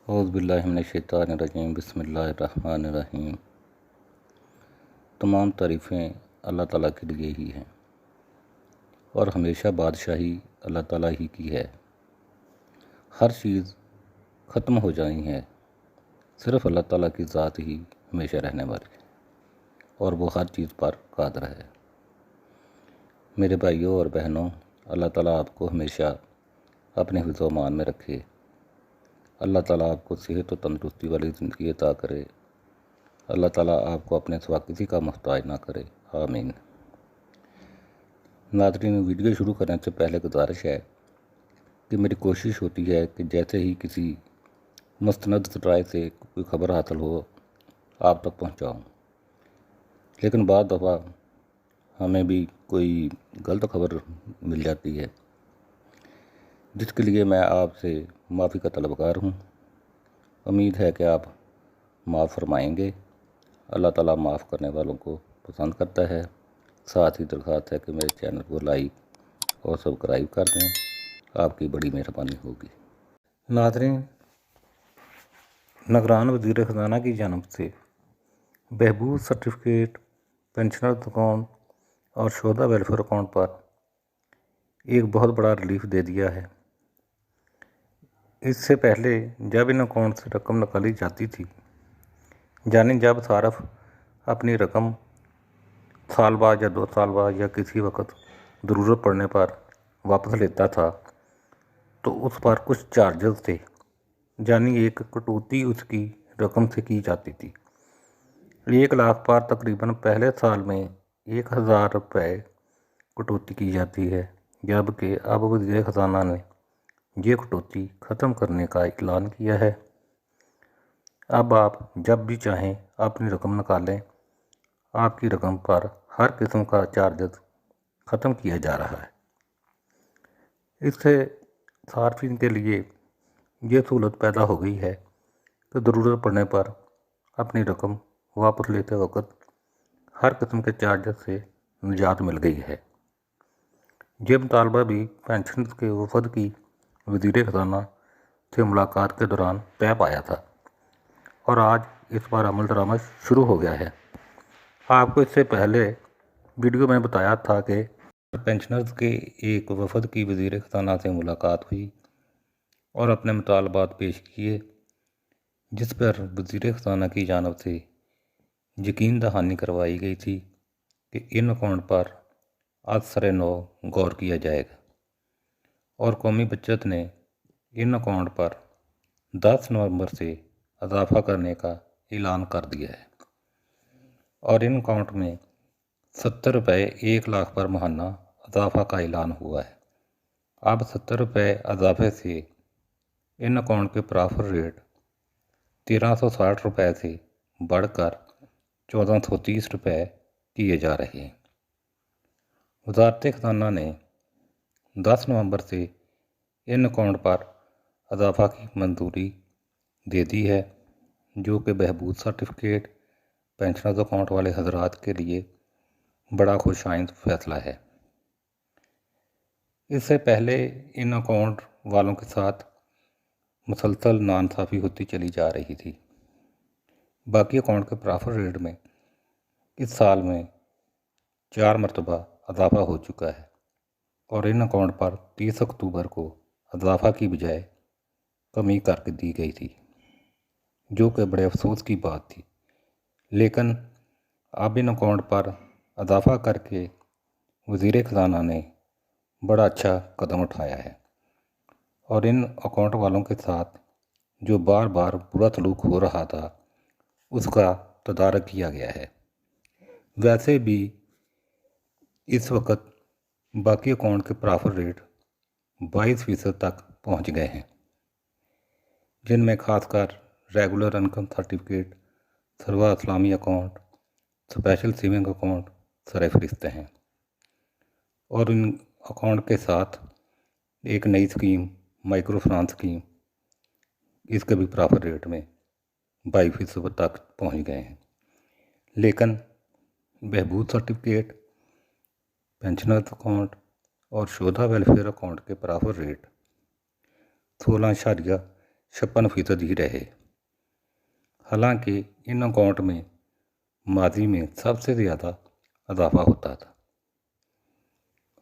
औज़ुबिल्लाहिमिनश्शैतानिर्रजीम बिस्मिल्लाहिर्रहमानिर्रहीम। तमाम तारीफ़ें अल्लाह ताला के लिए ही हैं और हमेशा बादशाही अल्लाह ताला ही की है। हर चीज़ ख़त्म हो जानी है, सिर्फ़ अल्लाह ताला की ज़ात ही हमेशा रहने वाली है और वो हर चीज़ पर कादिर है। मेरे भाइयों और बहनों, अल्लाह ताला आपको हमेशा अपने हिफ्ज़ व अमान में रखे। अल्लाह ताला आपको सेहत और तंदुरुस्ती वाली ज़िंदगी अता करे। अल्लाह ताला आपको अपने सिवा किसी का मोहताज ना करे, आमीन। नाज़रीन, वीडियो शुरू करने से पहले गुजारिश है कि मेरी कोशिश होती है कि जैसे ही किसी मुस्तनद ज़राए से कोई ख़बर हासिल हो आप तक पहुँचाऊँ, लेकिन बाद दफ़ा हमें भी कोई गलत खबर मिल जाती है, जिसके लिए मैं आपसे माफ़ी का तलबगार हूँ। उम्मीद है कि आप माफ़ फरमाएंगे। अल्लाह ताला माफ़ करने वालों को पसंद करता है। साथ ही दरख्वास्त है कि मेरे चैनल को लाइक और सब्सक्राइब कर दें, आपकी बड़ी मेहरबानी होगी। नाज़रीन, निगरान वज़ीर ख़ज़ाना की जानिब से बहबूद सर्टिफिकेट, पेंशनर्स अकाउंट और शोधा वेलफेयर अकाउंट पर एक बहुत बड़ा रिलीफ दे दिया है। इससे पहले जब इन अकाउंट से रकम निकाली जाती थी, यानी जब सारफ अपनी रकम साल बाद या 2 साल बाद या किसी वक्त ज़रूरत पड़ने पर वापस लेता था, तो उस पर कुछ चार्जेस थे, यानी एक कटौती उसकी रकम से की जाती थी। 1 लाख पर तकरीबन पहले साल में 1000 रुपये कटौती की जाती है, जबकि अब वज़ीर ख़ज़ाना ने ये कटौती ख़त्म करने का ऐलान किया है। अब आप जब भी चाहें अपनी रकम निकालें। आपकी रकम पर हर किस्म का चार्जेस ख़त्म किया जा रहा है। इससे सार्फिन के लिए ये सहूलत पैदा हो गई है कि ज़रूरत पड़ने पर अपनी रकम वापस लेते वक्त हर किस्म के चार्जेस से निजात मिल गई है। ये मुतालबा भी पेंशन के वफद की वज़ीर ख़ज़ाना से मुलाकात के दौरान तय पाया था और आज इस पर अमल दरामद शुरू हो गया है। आपको इससे पहले वीडियो में बताया था कि पेंशनर्स के एक वफद की वज़ीर ख़ज़ाना से मुलाकात हुई और अपने मुतालबात पेश किए, जिस पर वज़ीर ख़ज़ाना की जानिब से यकीन दहानी करवाई गई थी कि इन अकाउंट पर आज सरे नौ गौर किया जाएगा और कौमी बचत ने इन अकाउंट पर 10 नवंबर से इजाफ़ा करने का ऐलान कर दिया है और इन अकाउंट में 70 रुपये 1 लाख पर महाना इजाफ़ा का ऐलान हुआ है। अब 70 रुपये इजाफे से इन अकाउंट के प्रॉफिट रेट 1360 रुपये से बढ़कर 1430 रुपये किए जा रहे हैं। वज़ारत ख़ज़ाना ने 10 नवंबर से इन अकाउंट पर इजाफ़ा की मंजूरी दे दी है, जो कि बहबूद सर्टिफिकेट पेंशनर्स अकाउंट वाले हजरात के लिए बड़ा खुशाइंद फैसला है। इससे पहले इन अकाउंट वालों के साथ मुसलसल नाइंसाफ़ी होती चली जा रही थी। बाकी अकाउंट के प्रॉफिट रेट में इस साल में 4 मरतबा इजाफ़ा हो चुका है और इन अकाउंट पर 30 अक्टूबर को इजाफ़ा की बजाय कमी करके दी गई थी, जो कि बड़े अफसोस की बात थी। लेकिन अब इन अकाउंट पर इजाफ़ा करके वज़ीर ख़ज़ाना ने बड़ा अच्छा कदम उठाया है और इन अकाउंट वालों के साथ जो बार बार बुरा सलूक हो रहा था उसका तदारक किया गया है। वैसे भी इस वक्त बाकी अकाउंट के प्रॉफिट रेट 22% तक पहुंच गए हैं, जिनमें खासकर रेगुलर इनकम सर्टिफिकेट, सरवा इस्लामी अकाउंट, स्पेशल सेविंग अकाउंट सरफरिस्त हैं और इन अकाउंट के साथ एक नई स्कीम माइक्रो फाइनेंस स्कीम, इसके भी प्रॉफिट रेट में 22% तक पहुंच गए हैं। लेकिन बहबूद सर्टिफिकेट, पेंशनर्स अकाउंट और शोधा वेलफेयर अकाउंट के प्रॉफिट रेट 16.1 56% ही रहे। हालांकि इन अकाउंट में माजी में सबसे ज़्यादा इजाफा होता था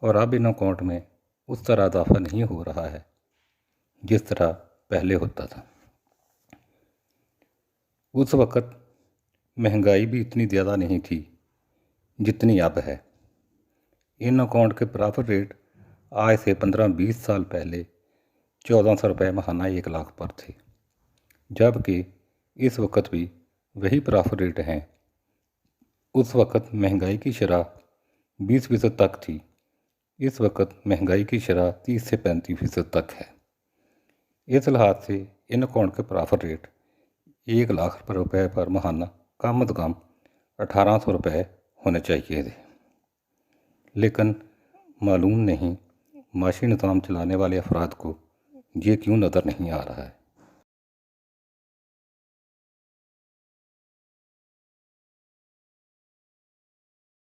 और अब इन अकाउंट में उस तरह इजाफा नहीं हो रहा है जिस तरह पहले होता था। उस वक़्त महंगाई भी इतनी ज़्यादा नहीं थी जितनी अब है। इन अकाउंट के प्रॉफिट रेट आज से 15-20 साल पहले 1400 रुपये महाना 1 लाख पर थे, जबकि इस वक्त भी वही प्रॉफिट रेट हैं। उस वक़्त महंगाई की शरह 20% तक थी, इस वक्त महंगाई की शरह 30 से 35% तक है। इस लिहाज से इन अकाउंट के प्रॉफिट रेट 1 लाख रुपये पर महाना कम से कम 1800 रुपये होने चाहिए थे, लेकिन मालूम नहीं माशी निज़ाम चलाने वाले अफराद को ये क्यों नज़र नहीं आ रहा है।